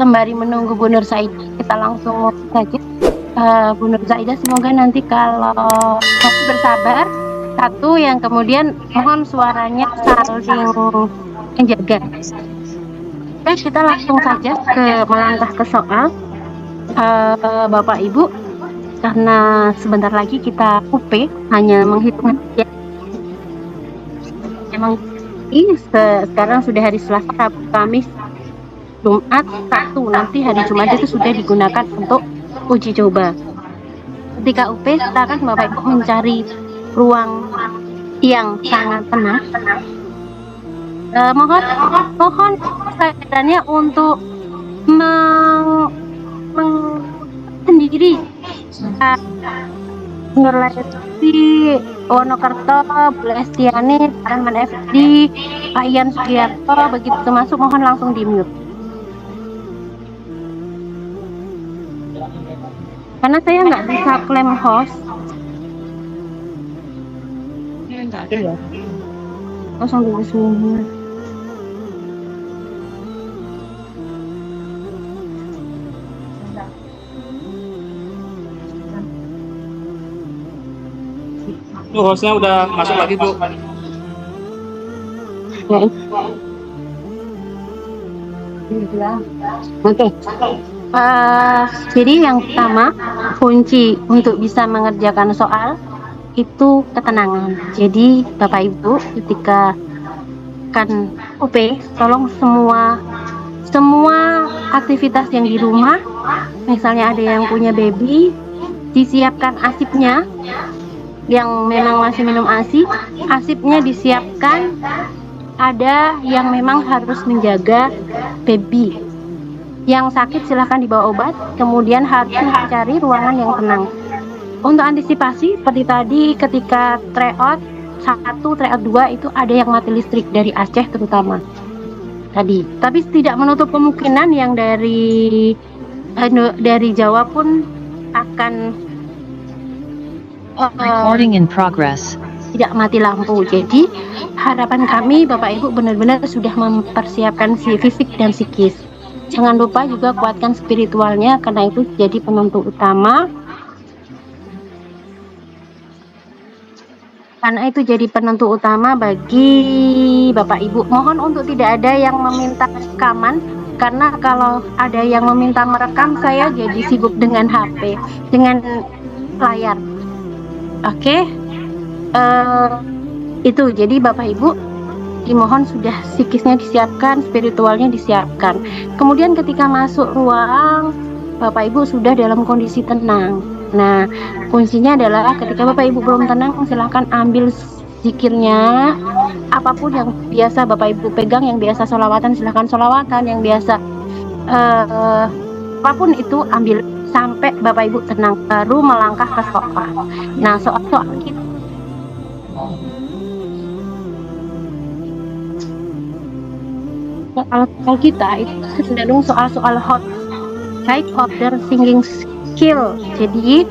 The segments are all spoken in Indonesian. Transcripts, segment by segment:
sembari menunggu Bu Nur Zaidah, kita langsung saja. Bu Nur Zaidah, semoga nanti kalau masih bersabar, satu yang kemudian mohon suaranya saling menjaga. Oke, kita langsung saja melangkah ke soal. Bapak Ibu, karena sebentar lagi kita UP, hanya menghitung ya. Memang ini sekarang sudah hari Selasa, Rabu, Kamis, Jumat, Sabtu, nanti hari Jumat itu sudah digunakan untuk uji coba. Ketika UP, silakan Bapak Ibu mencari ruang yang sangat tenang. Mohon kesadarannya untuk sendiri. Nur Lesti, Wonokerto, Bu Lestiani, Rahman FD, Pak Ian Sugiarto, begitu masuk mohon langsung di mute. Karena saya nggak bisa klaim host. Nggak ada ya? Langsung dulu semua. Hostnya udah masuk lagi, Bu. Ya. Oke. Jadi yang pertama, kunci untuk bisa mengerjakan soal itu ketenangan. Jadi Bapak Ibu ketika kan UP, tolong semua aktivitas yang di rumah, misalnya ada yang punya baby, disiapkan asipnya. Yang memang masih minum ASI, asipnya disiapkan. Ada yang memang harus menjaga baby. Yang sakit silahkan dibawa obat, kemudian harus mencari ruangan yang tenang. Untuk antisipasi, seperti tadi ketika tryout 1, tryout 2 itu ada yang mati listrik dari Aceh terutama tadi. Tapi tidak menutup kemungkinan yang dari Jawa pun akan recording in progress. Tidak mati lampu. Jadi harapan kami Bapak Ibu benar-benar sudah mempersiapkan fisik dan psikis. Jangan lupa juga kuatkan spiritualnya, karena itu jadi penentu utama. Karena itu jadi penentu utama bagi Bapak Ibu. Mohon untuk tidak ada yang meminta rekaman, karena kalau ada yang meminta merekam, saya jadi sibuk dengan HP, dengan layar. Oke, itu jadi Bapak Ibu dimohon sudah psikisnya disiapkan, spiritualnya disiapkan. Kemudian ketika masuk ruang, Bapak Ibu sudah dalam kondisi tenang. Nah, kuncinya adalah ketika Bapak Ibu belum tenang, silahkan ambil zikirnya, apapun yang biasa Bapak Ibu pegang, yang biasa sholawatan silahkan sholawatan, yang biasa apapun itu ambil sampai Bapak Ibu tenang, baru melangkah ke soal. Nah, soal-soal kita itu cenderung soal-soal hot, high order singing skill. Jadi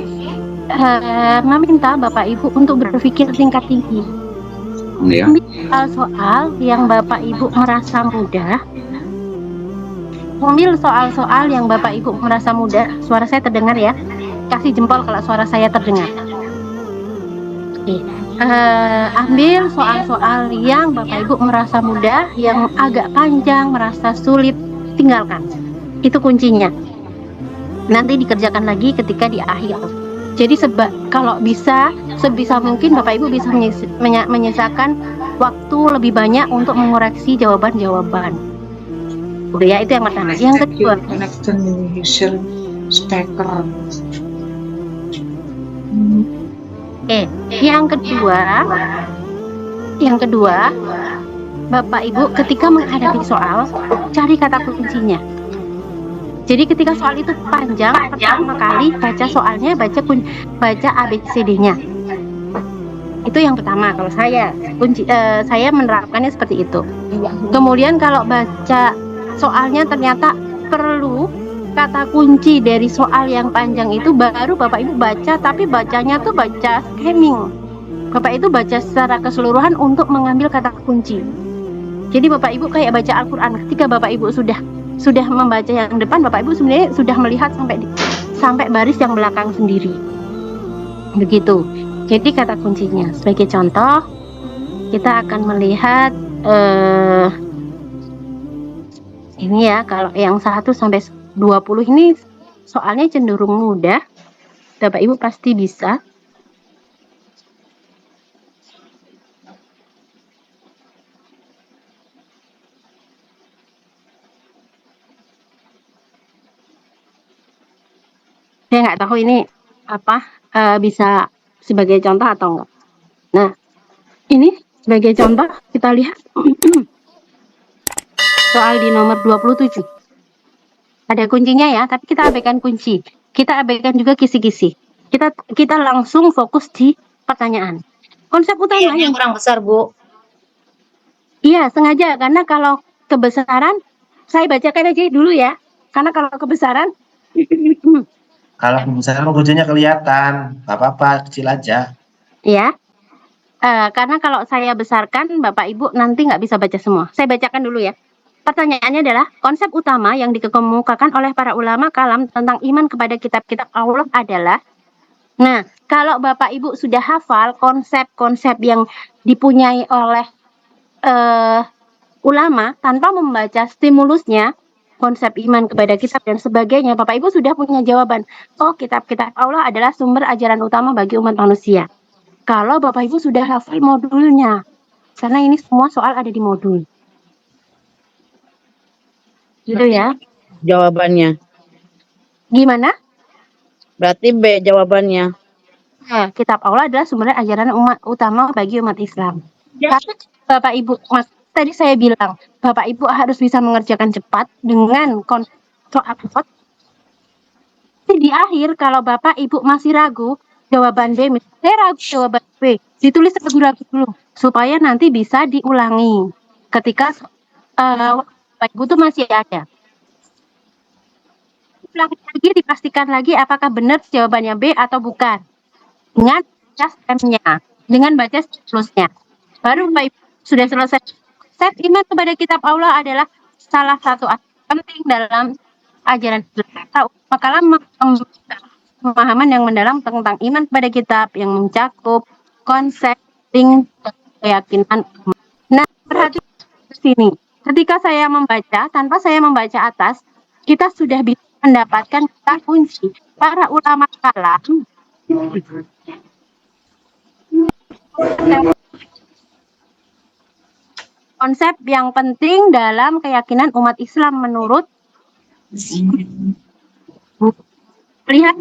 meminta Bapak Ibu untuk berpikir tingkat tinggi. Soal-soal yang Bapak Ibu merasa mudah, ambil soal-soal yang Bapak Ibu merasa mudah. Suara saya terdengar ya? Kasih jempol kalau suara saya terdengar. Oke. Ambil soal-soal yang Bapak Ibu merasa mudah, yang agak panjang, merasa sulit, tinggalkan. Itu kuncinya. Nanti dikerjakan lagi ketika di akhir. Jadi kalau bisa, sebisa mungkin Bapak Ibu bisa menyisakan waktu lebih banyak untuk mengoreksi jawaban-jawaban. Udah ya, itu yang pertama. Yang kedua, yang kedua, Bapak Ibu ketika menghadapi soal, cari kata kuncinya. Jadi ketika soal itu panjang, pertama kali baca soalnya, baca ABCD-nya. Itu yang pertama. Kalau saya menerapkannya seperti itu. Kemudian kalau baca soalnya ternyata perlu kata kunci dari soal yang panjang itu, baru Bapak Ibu baca, tapi bacanya tuh baca skimming. Bapak itu baca secara keseluruhan untuk mengambil kata kunci. Jadi Bapak Ibu kayak baca Al-Quran. Ketika Bapak Ibu sudah sudah membaca yang depan, Bapak Ibu sebenarnya sudah melihat sampai baris yang belakang sendiri. Begitu. Jadi kata kuncinya, sebagai contoh, kita akan melihat ini ya, kalau yang 1 sampai 20 ini soalnya cenderung mudah. Bapak Ibu pasti bisa. Saya nggak tahu ini apa bisa sebagai contoh atau enggak. Nah, ini sebagai contoh kita lihat soal di nomor 27. Ada kuncinya ya, tapi kita abaikan kunci. Kita abaikan juga kisi-kisi. Kita langsung fokus di pertanyaan. Konsep utama yang kurang besar, Bu. Iya, sengaja karena kalau kebesaran saya bacakan aja dulu ya. Karena kalau kebesaran Kalau kebesaran kuncinya kelihatan, nggak apa-apa, kecil aja. ya. Karena kalau saya besarkan, Bapak Ibu nanti nggak bisa baca semua. Saya bacakan dulu ya. Pertanyaannya adalah, konsep utama yang dikemukakan oleh para ulama kalam tentang iman kepada kitab-kitab Allah adalah, nah, kalau Bapak Ibu sudah hafal konsep-konsep yang dipunyai oleh ulama tanpa membaca stimulusnya, konsep iman kepada kitab dan sebagainya, Bapak Ibu sudah punya jawaban. Oh, kitab-kitab Allah adalah sumber ajaran utama bagi umat manusia. Kalau Bapak Ibu sudah hafal modulnya, karena ini semua soal ada di modul. Gitu ya. Jawabannya. Gimana? Berarti B jawabannya. Kitab Allah adalah sumber ajaran utama bagi umat Islam. Tapi Bapak Ibu, tadi saya bilang, Bapak Ibu harus bisa mengerjakan cepat dengan soal plot. Di akhir, kalau Bapak Ibu masih ragu, jawaban B, saya ragu jawaban B, ditulis ragu-ragu dulu, supaya nanti bisa diulangi ketika Bapak Ibu itu masih ada. Ulangi lagi, dipastikan lagi apakah benar jawabannya B atau bukan. Dengan baca stemnya, dengan baca siklusnya. Baru Bapak Ibu sudah selesai. Konsep iman kepada kitab Allah adalah salah satu aspek penting dalam ajaran Islam. Makalah pemahaman yang mendalam tentang iman kepada kitab yang mencakup konsep keyakinan. Nah, perhatikan di sini. Ketika saya membaca, tanpa saya membaca atas, kita sudah bisa mendapatkan kata kunci. Para ulama kalam konsep yang penting dalam keyakinan umat Islam menurut lihat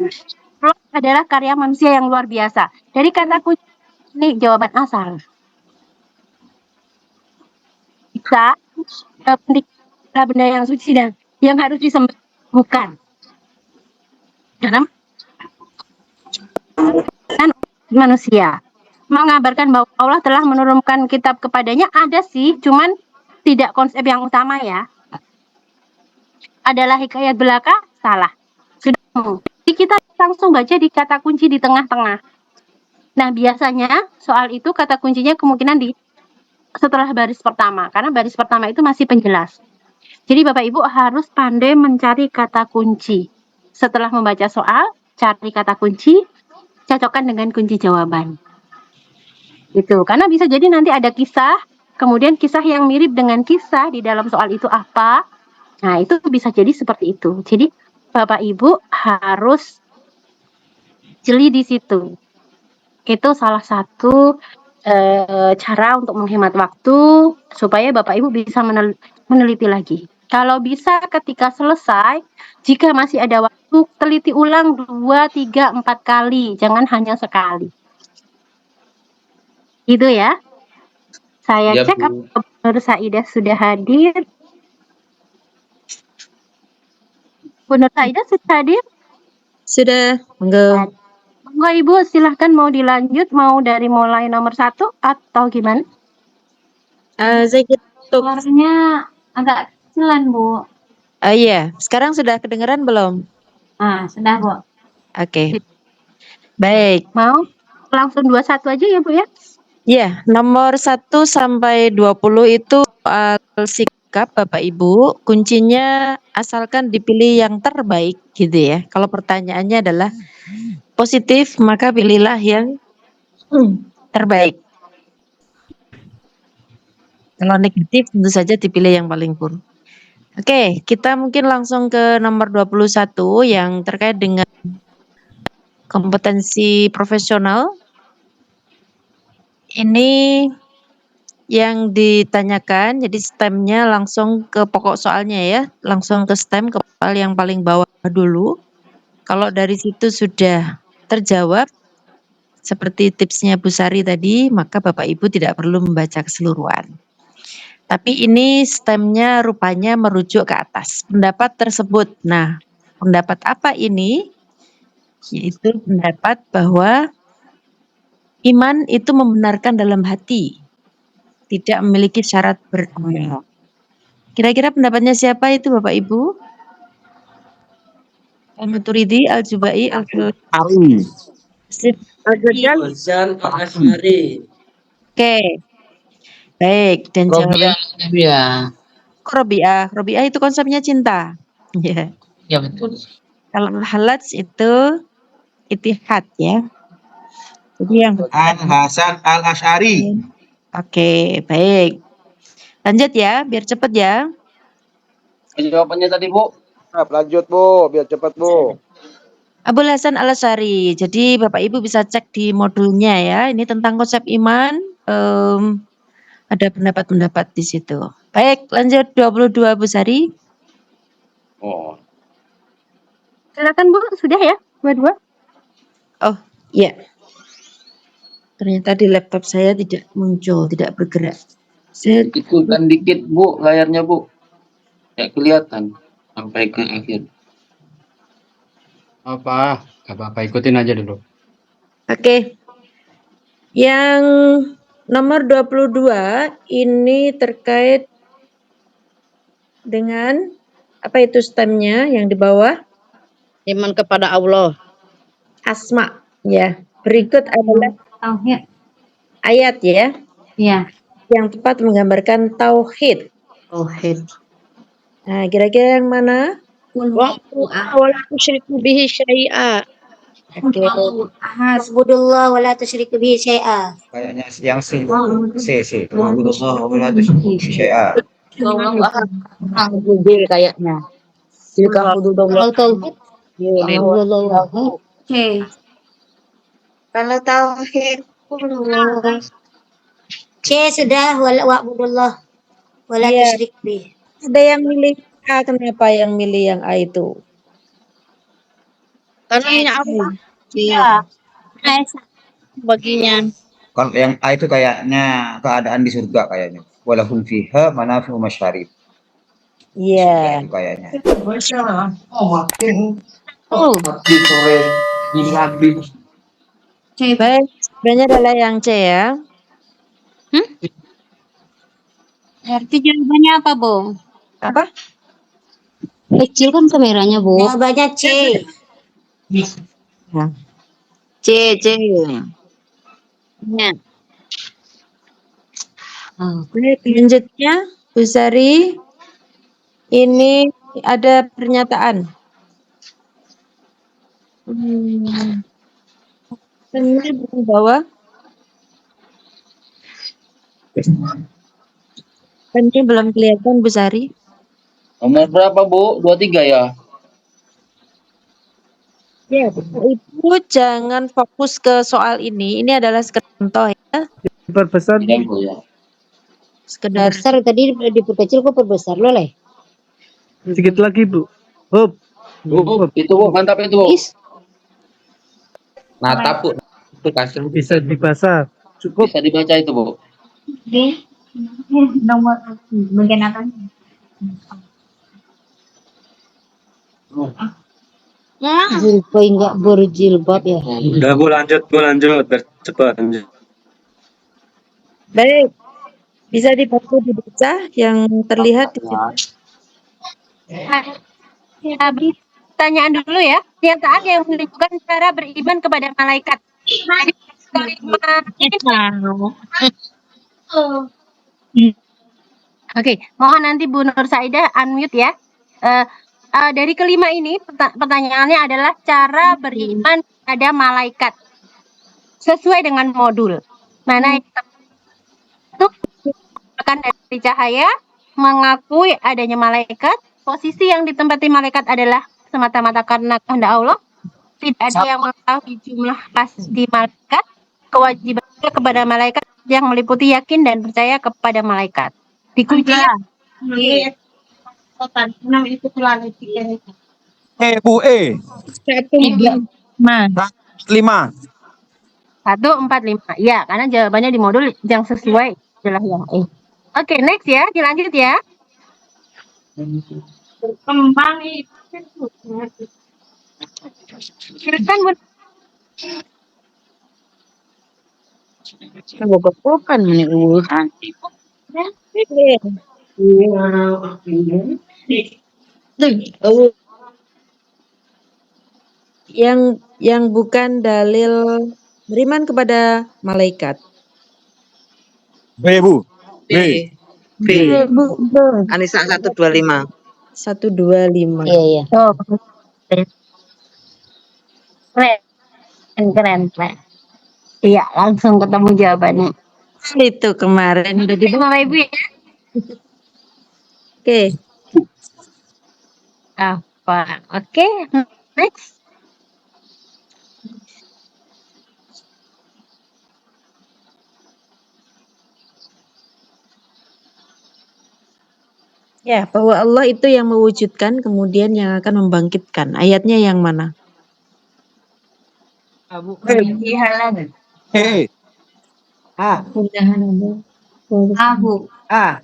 adalah karya manusia yang luar biasa. Dari kata kunci ini jawaban asal. Bisa benda yang suci dan yang harus disembah, bukan. Karena manusia mengabarkan bahwa Allah telah menurunkan kitab kepadanya, ada sih, cuman tidak konsep yang utama ya. Adalah hikayat belaka, salah. Sudah. Jadi kita langsung baca di kata kunci di tengah-tengah. Nah, biasanya soal itu kata kuncinya kemungkinan di setelah baris pertama, karena baris pertama itu masih penjelas. Jadi Bapak Ibu harus pandai mencari kata kunci. Setelah membaca soal, cari kata kunci, cocokkan dengan kunci jawaban. Gitu. Karena bisa jadi nanti ada kisah, kemudian kisah yang mirip dengan kisah di dalam soal itu apa. Nah, itu bisa jadi seperti itu. Jadi Bapak Ibu harus jeli di situ. Itu salah satu cara untuk menghemat waktu supaya Bapak Ibu bisa meneliti lagi. Kalau bisa ketika selesai, jika masih ada waktu, teliti ulang 2, 3, 4 kali, jangan hanya sekali. Gitu ya. Saya cek apakah Nur Saidah sudah hadir. Bu Nur Saidah sudah hadir? Sudah, monggo. Monggo Ibu, silahkan mau dilanjut, mau dari mulai nomor 1 atau gimana? Saya Suaranya agak kecilan, Bu. Iya, sekarang sudah kedengeran belum? Sudah, Bu. Oke. Baik. Mau langsung 21 aja ya, Bu ya? Iya, nomor 1 sampai 20 itu soal lengkap Bapak Ibu, kuncinya asalkan dipilih yang terbaik gitu ya. Kalau pertanyaannya adalah positif, maka pilihlah yang terbaik. Kalau negatif tentu saja dipilih yang paling buruk. Oke, kita mungkin langsung ke nomor 21 yang terkait dengan kompetensi profesional. Ini yang ditanyakan, jadi STEM-nya langsung ke pokok soalnya ya, langsung ke STEM, ke soal yang paling bawah dulu. Kalau dari situ sudah terjawab, seperti tipsnya Bu Sari tadi, maka Bapak Ibu tidak perlu membaca keseluruhan. Tapi ini STEM-nya rupanya merujuk ke atas. Pendapat tersebut, nah pendapat apa ini? Yaitu pendapat bahwa iman itu membenarkan dalam hati, tidak memiliki syarat beramal. Kira-kira pendapatnya siapa itu Bapak Ibu? Al-Maturidi, Al-Jubai, Ari. Oke, baik. Dan Robiah. Robiah. Robiah itu konsepnya cinta. Ya. Ya betul. Kalau Halaj itu itihad ya. Jadi yang An Hasan Al Ashari. Oke, baik. Lanjut ya, biar cepet ya. Jawabannya tadi, Bu. Lanjut, Bu, biar cepat, Bu. Abul Hasan Al-Asy'ari. Jadi Bapak Ibu bisa cek di modulnya ya. Ini tentang konsep iman. Ada pendapat-pendapat di situ. Baik, lanjut 22 Bu Sari. Oh, Silakan Bu, sudah ya? Dua-dua. Oh, iya. Ternyata di laptop saya tidak muncul, tidak bergerak. Saya ikutan dikit, Bu, layarnya, Bu. Ya kelihatan sampai ke akhir. Apa? Gak apa-apa, ikutin aja dulu. Oke. Yang nomor 22 ini terkait dengan apa itu STEM-nya yang di bawah? Iman kepada Allah. Asma ya. Berikut adalah Tauhid. ayat ya Iya. yang tepat menggambarkan tauhid. Tauhid. Nah, kira-kira yang mana? Wa la tusyriku bihi syai'a. Oke. Hasbudullah wa la tusyriku bihi syai'a. Kayaknya yang C. C. Wa'budullah wa la tusyriku bihi syai'a. Google kayaknya. Tilka hududullah. Kalau tauhid, Allah. oke. Kalau tauhid, C sudah wa'budullah wa la Iya. tusyriku bihi. Ada yang milih A, kenapa yang milih yang A itu? Karena hanya Allah Iya. baginya. Kalau yang A itu kayaknya keadaan di surga kayaknya. Walahum fiha manafi'u masyarib. Iya. Itu kayaknya. Baik, sebenarnya adalah yang C ya. Berarti jawabannya apa, Bu? Apa? Kecil kan kameranya, Bu. Jawabannya C. C. Ya. Baik, selanjutnya Bu Sari, ini ada pernyataan. Ini di bawah. Ini belum kelihatan Bu Sari. Nomor berapa, Bu? 23 ya? Ya, Ibu jangan fokus ke soal ini. Ini adalah sekedar contoh ya. Diperbesar. Tidak, Bu, ya. Sekedar Besar tadi diperkecil kok perbesar lo, Le? Sedikit lagi, Bu. Hop. Bu, itu, Bu. Mantap itu, Bu. Natap, Bu. Itu kasih. Bisa dibaca. Cukup. Bisa dibaca itu, Bu. Nomor bagian atas. Jilbab enggak berjilbab ya? Udah, Bu, lanjut. Biar cepat. Lanjut. baik. Bisa dibantu dibaca yang terlihat di situ. Pertanyaan dulu ya. Pernyataan yang menunjukkan cara beriman kepada malaikat. Jadi, kalimat Oke, mohon nanti Bu Nur Saidah unmute ya. Dari kelima ini pertanyaannya adalah cara beriman pada malaikat sesuai dengan modul. Mana yang itu akan dari cahaya, mengakui adanya malaikat, posisi yang ditempati malaikat adalah semata-mata karena kehendak Allah, tidak ada yang mengetahui jumlah pasti malaikat, kewajiban kepada malaikat yang meliputi yakin dan percaya kepada malaikat. Dikunci ya. Bu, Satu Mas. 5. 145. Ya, karena jawabannya di modul yang sesuai adalah yang E. Oke, next ya, dilanjut ya. berkembang itu. Silakan Bu. Bukan ini urusan. Yang bukan dalil beriman kepada malaikat. B, Bu. B. B. Anissa 125. 125. Iya. Oh, keren. Iya, langsung ketemu jawabannya. Itu kemarin udah di Bapak Ibu ya. Oke. Apa? Oke, next. Ya, bahwa Allah itu yang mewujudkan kemudian yang akan membangkitkan. Ayatnya yang mana? E. A. Abu. A.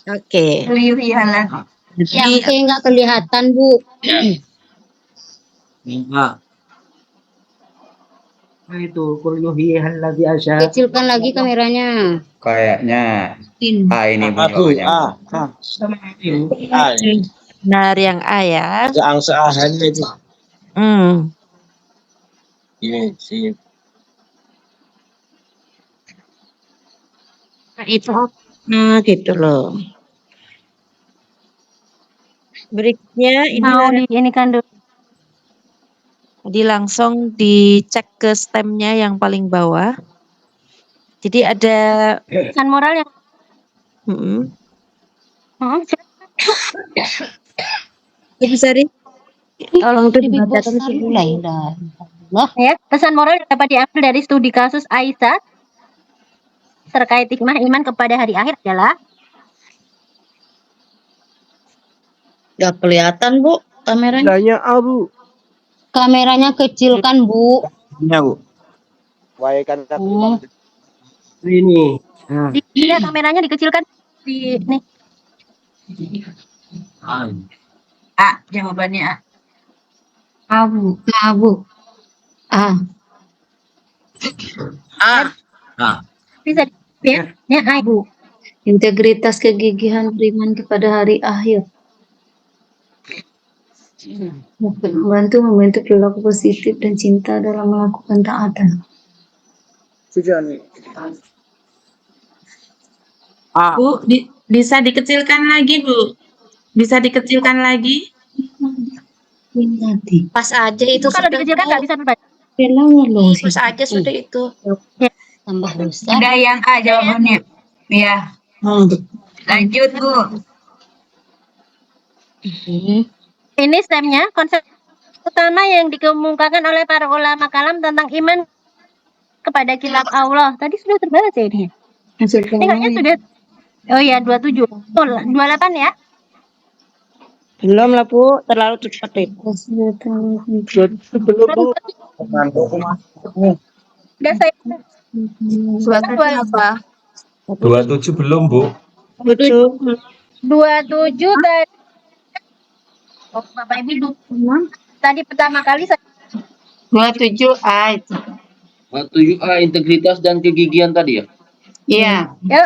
Oke. Yang C nggak kelihatan, Bu. A. Itu Kecilkan lagi kameranya. kayaknya A ini jawabannya. A. Benar yang A ya. Seang-seahan itu. Iya, sih. Nah, itu gitu loh. Berikutnya Mau ini kan dulu. Jadi langsung dicek ke stemnya yang paling bawah. Jadi ada Pesan moral yang Ibu Sari, tolong itu dibacakan Mulai dah. ya. Pesan moral yang dapat diambil dari studi kasus Aisyah terkait hikmah iman kepada hari akhir adalah Udah kelihatan, Bu, kameranya. Tanya Abu. Kameranya kecilkan, Bu. Iya, Bu. Ini. Iya, kameranya dikecilkan di nih. A, jawabannya A. Abu. Bisa ya? Ya, Bu. Integritas kegigihan beriman kepada hari akhir. Membantu perilaku positif dan cinta dalam melakukan taatan. Bu, bisa dikecilkan lagi, Bu? Bisa dikecilkan lagi? Nanti. Pas aja itu. Kalau dikecilkan nggak bisa berbaca. Pas aja sudah itu. Ya. Tambah dosa. Udah yang A jawabannya. Ya. Lanjut, Bu. Ini stemnya, konsep utama yang dikemukakan oleh para ulama kalam tentang iman kepada kitab Allah. Tadi sudah terbaca ini. Kayaknya sudah. Oh ya, 27. Oh, 28 ya. Belum lah Bu, terlalu cepat itu. Belum, Bu. Udah saya. Apa? 27 belum, Bu. 27 tadi. Oh, Bapak Ibu tadi pertama kali saya 27A itu. 27A integritas dan kegigihan tadi ya. Iya. ya.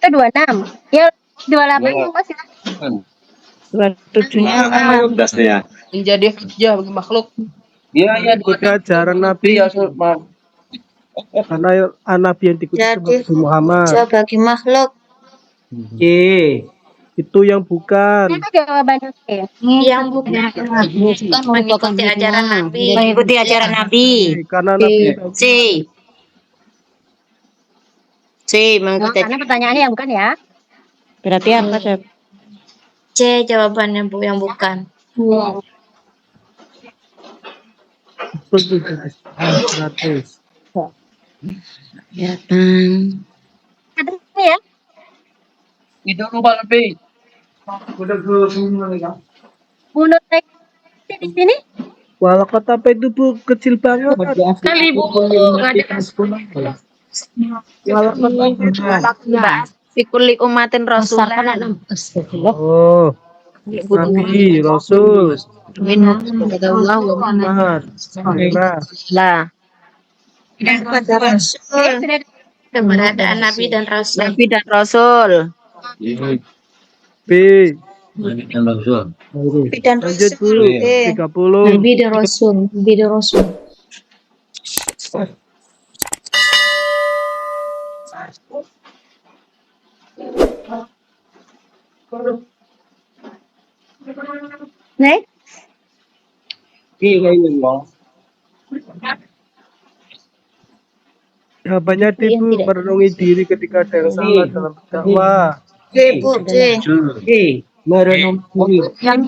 Itu 26. Ya, 28 itu masih 27-nya Ya. Menjadi hujjah bagi makhluk. Iya, Ikut ajaran Nabi. Ya, maaf. Karena Nabi yang diikuti Jadi sebagai Muhammad. hujjah bagi makhluk. C. Itu yang bukan. Mana jawabannya C? Yang bukan mengikuti ajaran Nabi. Mengikuti ajaran Nabi. Karena Nabi C. C. Mengikuti. Karena pertanyaannya yang bukan ya. Berarti apa, Cep? C jawabannya Bu, yang bukan. betul guys. 100. Ya kan. Ada ini ya. Itu lupa lebih. Bunut di sini. Walau kota apa itu Bu kecil banget. Kali Bu, Walau kota itu. Fikuli umatin rasulan. Oh, Nabi, Rasul, Muhammad, Lah. Kepada Rasul. Keberadaan Nabi dan Rasul. Nabi dan Rasul. B. Nabi dan Lanjut Bu, Rasul. 30. Nabi dan Rasul. Nabi dan Rasul. Next. Jawabannya D Bu, merenungi diri ketika ada yang salah dalam berdakwah. Bu, C. Merenungi diri. Yang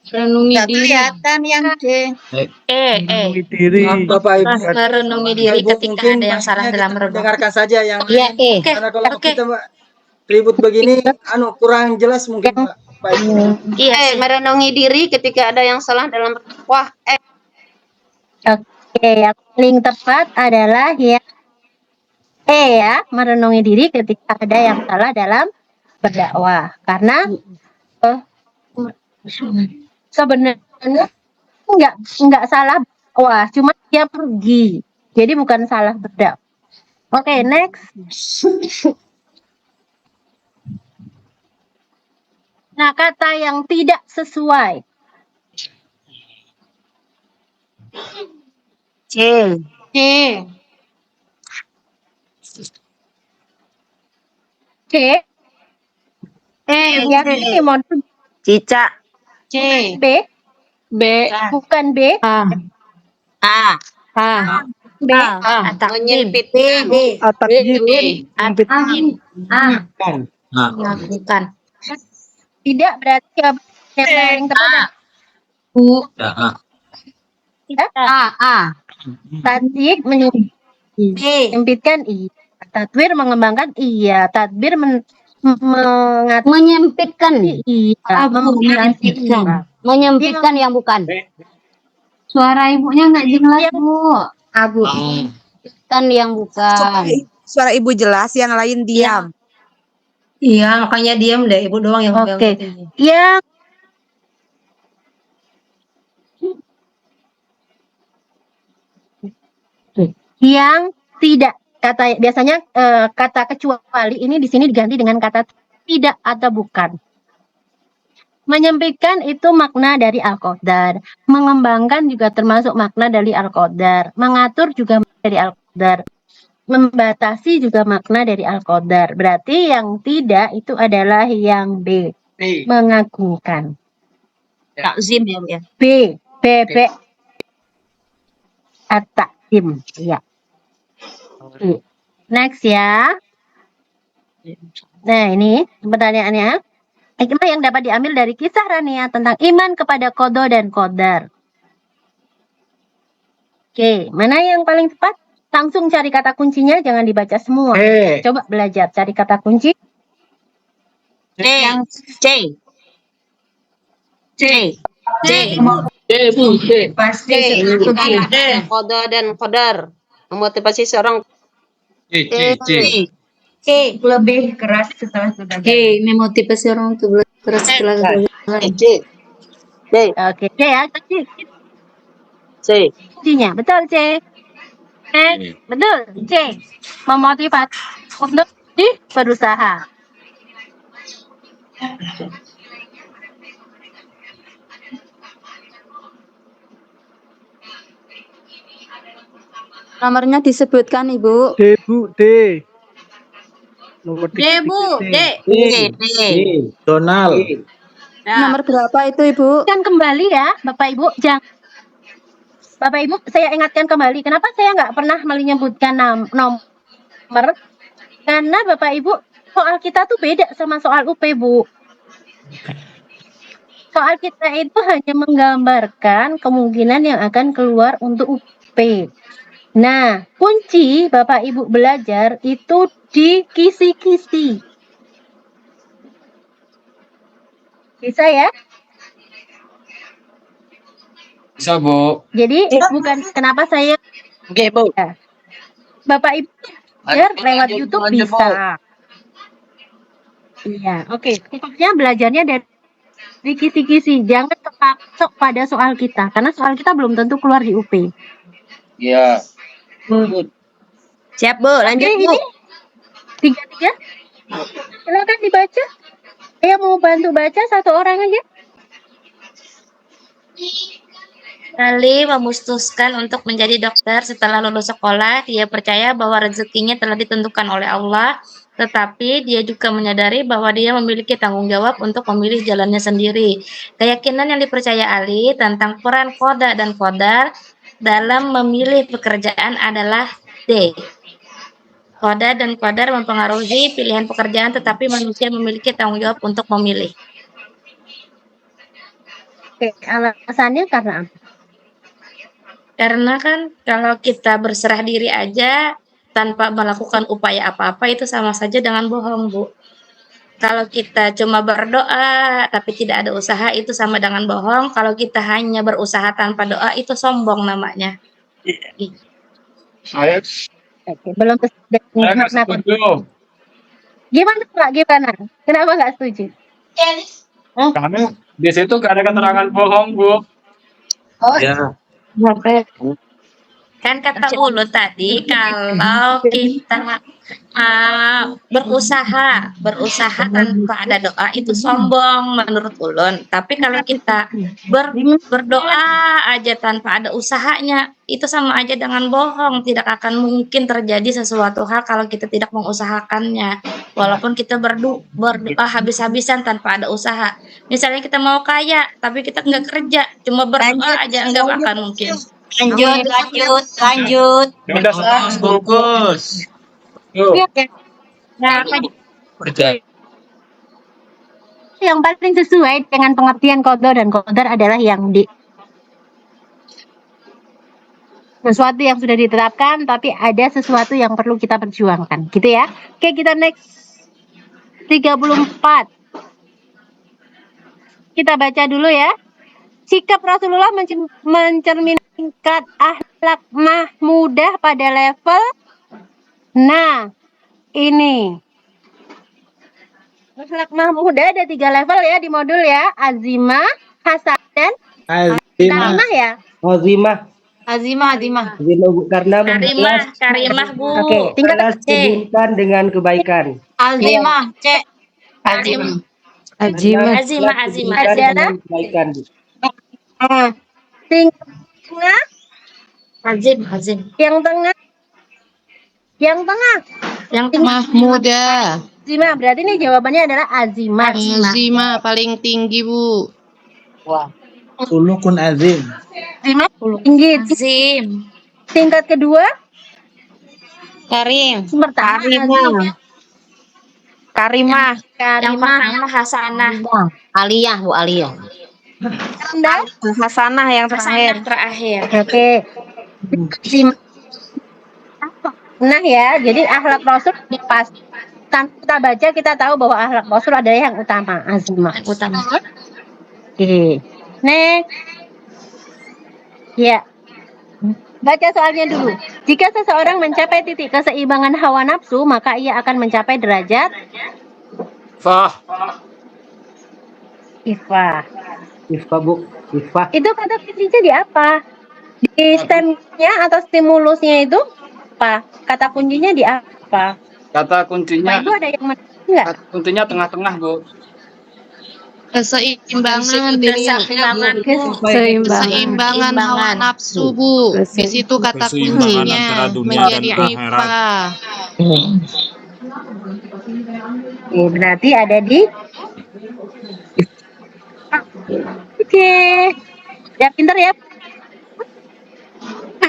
renungi Nggak diri. kelihatan yang D. Merenungi diri. Merenungi diri ketika ada yang salah dalam berbuat. Dengarkan saja yang Iya, karena kalau kita ribut begini kurang jelas mungkin Pak. Iya, merenungi diri ketika ada yang salah dalam berdakwah. Oke, yang paling tepat adalah yang E ya, merenungi diri ketika ada yang salah dalam berdakwah. Karena sebenarnya nggak salah berdakwah, cuma dia pergi. Jadi bukan salah berdakwah. Oke, next. Nah, kata yang tidak sesuai. C. C. C. Yang ini mau Cicak. C. B. Bukan B. A. B. Menyempitkan. Bukan. Tidak berarti yang paling tepat. Tidak. Tasdid menyempitkan iya. Tatwir mengembangkan iya. Tadbir Menyempitkan. iya. Menyempitkan yang bukan. Suara ibunya nggak jelas, Bu. Abu. Kan yang bukan. Suara ibu jelas, yang lain diam. Iya, makanya diam deh. Ibu doang yang Oke. Yang tidak biasanya kata kecuali ini di sini diganti dengan kata tidak atau bukan. Menyempitkan itu makna dari al-qadar. Mengembangkan juga termasuk makna dari al-qadar. Mengatur juga dari al-qadar. Membatasi juga makna dari al-qadar. Berarti yang tidak itu adalah yang B. Mengagungkan. Takzim ya, Bu ya. B. At-ta'zim. Ya. Next ya. Nah, ini pertanyaannya. Hikmah yang dapat diambil dari kisah Rania tentang iman kepada qada dan qadar. Oke, mana yang paling tepat? Langsung cari kata kuncinya, jangan dibaca semua. Coba belajar cari kata kunci. C. Pasti. Qada dan qadar. Memotivasi seorang Lebih keras setelah sudah. memotivasi orang untuk keras setelah Oke, C ya. C. Kuncinya, betul C. Betul C. Memotivasi untuk berusaha. Nomornya disebutkan, Ibu. D, Bu, D. Nomor D, Bu, D. Donald. Nomor berapa itu, Ibu? Kan kembali ya, Bapak Ibu. Bapak Ibu, saya ingatkan kembali. Kenapa saya nggak pernah menyebutkan nomor? Karena Bapak Ibu, soal kita tuh beda sama soal UP, Bu. Soal kita itu hanya menggambarkan kemungkinan yang akan keluar untuk UP. Nah, kunci Bapak Ibu belajar itu di kisi-kisi. Bisa ya? Bisa, Bu. Jadi bukan kenapa saya Oke, Bu. Bapak Ibu belajar lewat YouTube bisa. Iya, oke. Pokoknya belajarnya dari kisi-kisi. Jangan terpaksok pada soal kita, karena soal kita belum tentu keluar di UP. Iya. Siap, Bu. Lanjut, Oke, Bu. ini 3-3. Silakan dibaca. Saya mau bantu baca satu orang aja. Ali memutuskan untuk menjadi dokter setelah lulus sekolah. Dia percaya bahwa rezekinya telah ditentukan oleh Allah, tetapi dia juga menyadari bahwa dia memiliki tanggung jawab untuk memilih jalannya sendiri. Keyakinan yang dipercaya Ali tentang peran qada dan qadar dalam memilih pekerjaan adalah D. Qada dan qadar mempengaruhi pilihan pekerjaan, tetapi manusia memiliki tanggung jawab untuk memilih. Oke, alasannya karena apa? Karena kan kalau kita berserah diri aja tanpa melakukan upaya apa-apa itu sama saja dengan bohong, Bu. Kalau kita cuma berdoa tapi tidak ada usaha itu sama dengan bohong. Kalau kita hanya berusaha tanpa doa itu sombong namanya. Saya Oke, belum nggak kenapa? setuju. Gimana Pak? Gimana? Kenapa nggak setuju? Karena di situ nggak ada keterangan bohong, Bu. Ya. Kan kata Ulu tadi kalau kita berusaha tanpa ada doa itu sombong menurut Ulun. Tapi kalau kita berdoa aja tanpa ada usahanya itu sama aja dengan bohong. Tidak akan mungkin terjadi sesuatu hal kalau kita tidak mengusahakannya. Walaupun kita berdoa habis-habisan tanpa ada usaha. Misalnya kita mau kaya tapi kita nggak kerja, cuma berdoa aja nggak akan mungkin. Lanjut. Ya udah, Fokus. Yuk. Nah, Percaya. Yang paling sesuai dengan pengertian qada dan qadar adalah yang D. Sesuatu yang sudah ditetapkan, tapi ada sesuatu yang perlu kita perjuangkan. Gitu ya. Oke, kita next. 34. Kita baca dulu ya. Sikap Rasulullah mencerminkan tingkat akhlak mahmudah pada level. Nah, ini. Akhlak mahmudah ada 3 level ya di modul ya. Azimah, hasan, dan karimah ya. Azimah Bu, karena Karimah, Bu. Oke, tingkat sibukkan dengan kebaikan. Azimah, C. Azimah. Azimah. adalah Kebaikan, Bu. tingkat tengah, Azim. yang tengah, Yang Mahmuda. azimah. Berarti ini jawabannya adalah azimah. Azimah paling tinggi, Bu. Sulukun azim. Azimah tinggi. Azim. Tingkat kedua, Karim. pertama azimah. Karimah. Yang pertama Hasanah. Aliyah, Bu, Aliyah. Rendah. Hasanah yang Hasanah terakhir. Oke. Azimah. Nah ya, jadi akhlak Rasul pas tanpa kita baca kita tahu bahwa akhlak Rasul adalah yang utama, azimah. Utama. Oke. Next. Ya. Baca soalnya dulu. Jika seseorang mencapai titik keseimbangan hawa nafsu, maka ia akan mencapai derajat ifah. Ifah, Bu. Ifah. Itu kata kuncinya di apa? Di stemnya atau stimulusnya itu apa? Kata kuncinya di apa? Kata Pak kuncinya Ibu ada yang mengerti nggak? kuncinya tengah-tengah, Bu. Keseimbangan dirinya, keseimbangan, Bu. Keseimbangan hawa nafsu, Bu. Di situ kata kuncinya menjadi ifah. Oke, berarti ada di Oke. Ya pinter ya.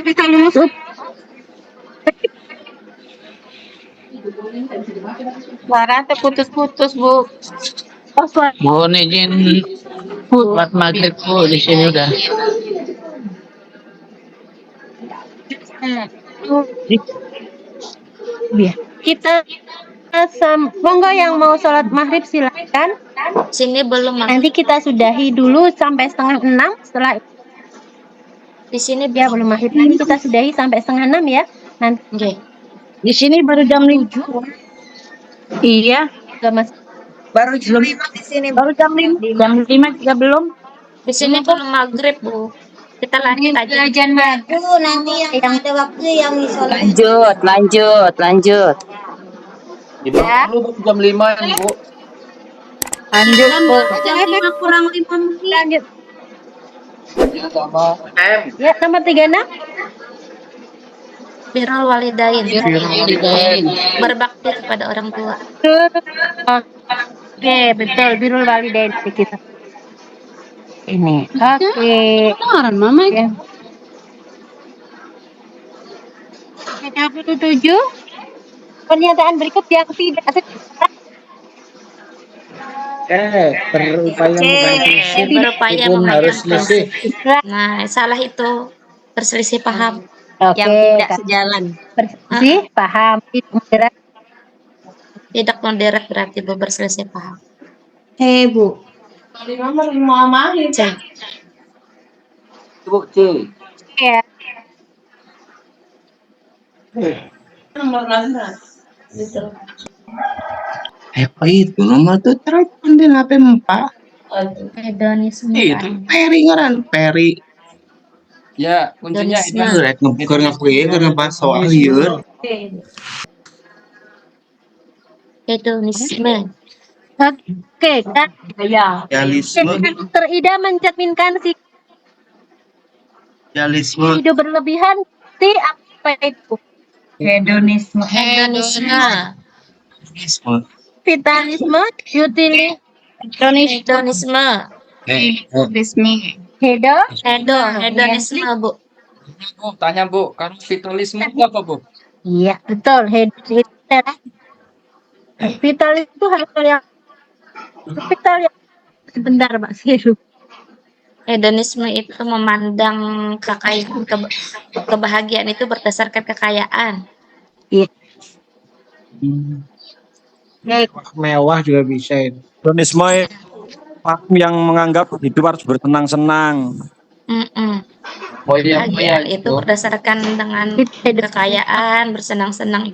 Bisa lulus. Suara terputus-putus, Bu. Oh, suara. Mohon izin buat maghrib Bu, di sini udah. Kita monggo yang mau sholat maghrib silakan. Sini belum Nanti kita sudahi dulu sampai 5:30. Setelah di sini ya belum maghrib, nanti kita sudahi sampai 5:30 ya. Nanti Oke. Di sini baru jam 5. Iya, juga Mas. baru jam 5 di sini. Baru jam 5. Jam 5 juga belum. Di sini belum maghrib, Bu. Kita lanjut aja. Belajar madu nanti yang ada waktu yang sholat. Lanjut. Di dulu jam 5 ini Bu. Lanjut, Bu. Jam 5 kurang 5 menit. Lanjut. Ya sama M. Ya, nomor 36. Birrul walidain. Walidain. Berbakti kepada orang tua. Oke, betul. Birrul walidain kita. Ini. Oke. Orang mama Ya. 37. Pernyataan berikut yang tidak sesuai. Berupaya Meskipun harus memandang selisih. Nah, salah itu berselisih paham. Oke, yang tidak sejalan. Sih, paham. Moderat. Tidak moderat berarti Bu, berselisih paham. Bu. C. Bu C. Ya. Apa itu nomor tuh telepon di HP Mbak? Hedonisme. Itu Peri ngaran Peri. Ya, kuncinya Hedonisme. itu. Rek ngepikir ngebahas soal liur. Hedonisme. Oke, kan? Idealisme, Dokter Ida mencerminkan si idealisme, hidup berlebihan si apa itu? Hedonisme. Hedonisme. idealisme. Vitalisme, utilisme, Hedonisme. Hedonisme, Bu. Bu, tanya Bu, kalau vitalisme itu apa Bu? Iya, betul. Vitalis itu hal yang vital yang sebentar, Mbak Siru. Hedonisme itu memandang kekayaan, kebahagiaan itu berdasarkan kekayaan. Iya. Mewah juga bisa itu. Hedonisme yang menganggap hidup harus bersenang-senang. Oh iya, Bahagia itu berdasarkan dengan kekayaan, bersenang-senang.